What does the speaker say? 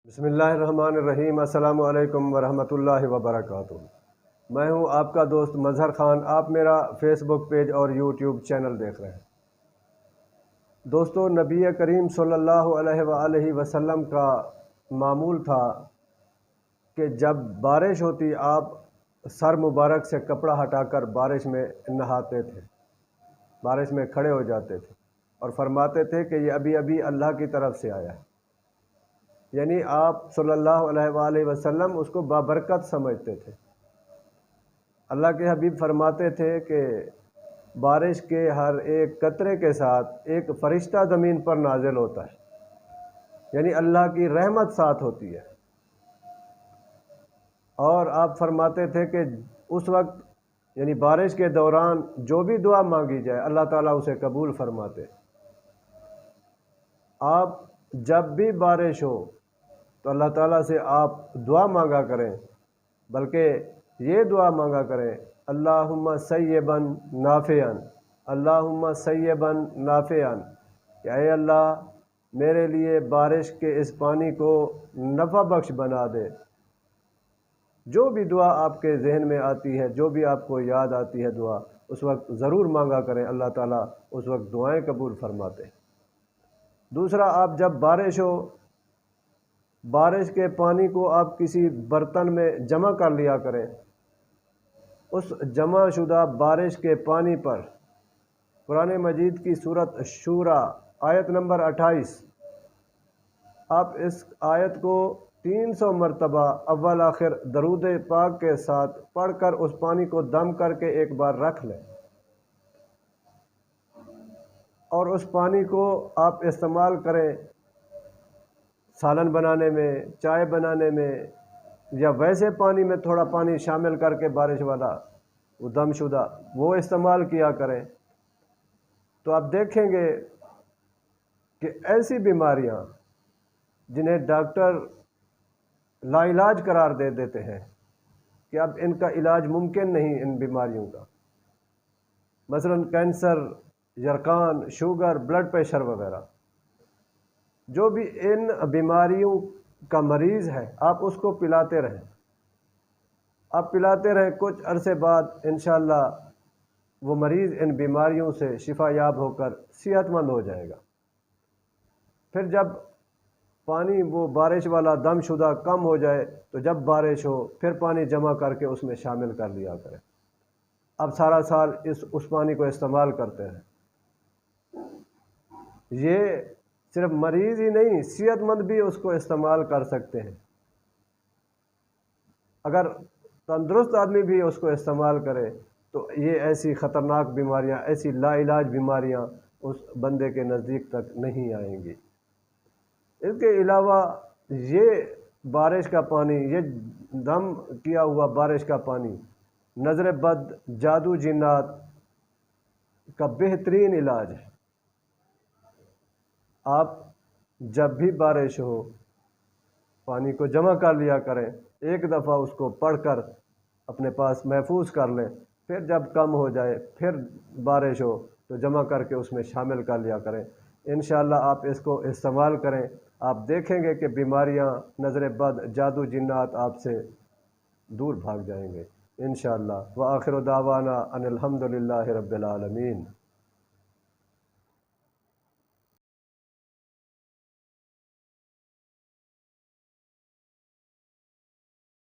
بسم اللہ الرحمن الرحیم۔ السلام علیکم ورحمۃ اللہ وبرکاتہ۔ میں ہوں آپ کا دوست مظہر خان۔ آپ میرا فیس بک پیج اور یوٹیوب چینل دیکھ رہے ہیں۔ دوستو، نبی کریم صلی اللہ علیہ وآلہ وسلم کا معمول تھا کہ جب بارش ہوتی آپ سر مبارک سے کپڑا ہٹا کر بارش میں نہاتے تھے، بارش میں کھڑے ہو جاتے تھے اور فرماتے تھے کہ یہ ابھی ابھی اللہ کی طرف سے آیا ہے۔ یعنی آپ صلی اللہ علیہ وآلہ وسلم اس کو بابرکت سمجھتے تھے۔ اللہ کے حبیب فرماتے تھے کہ بارش کے ہر ایک قطرے کے ساتھ ایک فرشتہ زمین پر نازل ہوتا ہے، یعنی اللہ کی رحمت ساتھ ہوتی ہے۔ اور آپ فرماتے تھے کہ اس وقت یعنی بارش کے دوران جو بھی دعا مانگی جائے اللہ تعالیٰ اسے قبول فرماتے۔ آپ جب بھی بارش ہو تو اللہ تعالیٰ سے آپ دعا مانگا کریں، بلکہ یہ دعا مانگا کریں، اللہم سیبا نافعا، اللہم سیبا نافعا، کہ اے اللہ میرے لیے بارش کے اس پانی کو نفع بخش بنا دے۔ جو بھی دعا آپ کے ذہن میں آتی ہے، جو بھی آپ کو یاد آتی ہے دعا، اس وقت ضرور مانگا کریں، اللہ تعالیٰ اس وقت دعائیں قبول فرماتے ہیں۔ دوسرا، آپ جب بارش ہو، بارش کے پانی کو آپ کسی برتن میں جمع کر لیا کریں۔ اس جمع شدہ بارش کے پانی پر قرآن مجید کی سورۃ شورى آیت نمبر 28، آپ اس آیت کو 300 مرتبہ اول آخر درود پاک کے ساتھ پڑھ کر اس پانی کو دم کر کے ایک بار رکھ لیں، اور اس پانی کو آپ استعمال کریں سالن بنانے میں، چائے بنانے میں، یا ویسے پانی میں تھوڑا پانی شامل کر کے بارش والا وہ دم شدہ وہ استعمال کیا کریں۔ تو آپ دیکھیں گے کہ ایسی بیماریاں جنہیں ڈاکٹر لا علاج قرار دے دیتے ہیں کہ اب ان کا علاج ممکن نہیں، ان بیماریوں کا، مثلا کینسر، یرقان، شوگر، بلڈ پریشر وغیرہ، جو بھی ان بیماریوں کا مریض ہے آپ اس کو پلاتے رہیں، آپ پلاتے رہیں، کچھ عرصے بعد انشاءاللہ وہ مریض ان بیماریوں سے شفا یاب ہو کر صحت مند ہو جائے گا۔ پھر جب پانی وہ بارش والا دم شدہ کم ہو جائے تو جب بارش ہو پھر پانی جمع کر کے اس میں شامل کر لیا کریں۔ اب سارا سال اس پانی کو استعمال کرتے ہیں۔ یہ صرف مریض ہی نہیں، صحت مند بھی اس کو استعمال کر سکتے ہیں۔ اگر تندرست آدمی بھی اس کو استعمال کرے تو یہ ایسی خطرناک بیماریاں، ایسی لا علاج بیماریاں اس بندے کے نزدیک تک نہیں آئیں گی۔ اس کے علاوہ یہ بارش کا پانی، یہ دم کیا ہوا بارش کا پانی نظر بد، جادو جنات کا بہترین علاج ہے۔ آپ جب بھی بارش ہو پانی کو جمع کر لیا کریں، ایک دفعہ اس کو پڑھ کر اپنے پاس محفوظ کر لیں، پھر جب کم ہو جائے پھر بارش ہو تو جمع کر کے اس میں شامل کر لیا کریں۔ انشاءاللہ آپ اس کو استعمال کریں، آپ دیکھیں گے کہ بیماریاں، نظر بد، جادو جنات آپ سے دور بھاگ جائیں گے انشاءاللہ۔ وآخر دعوانا ان الحمد للہ رب العالمین۔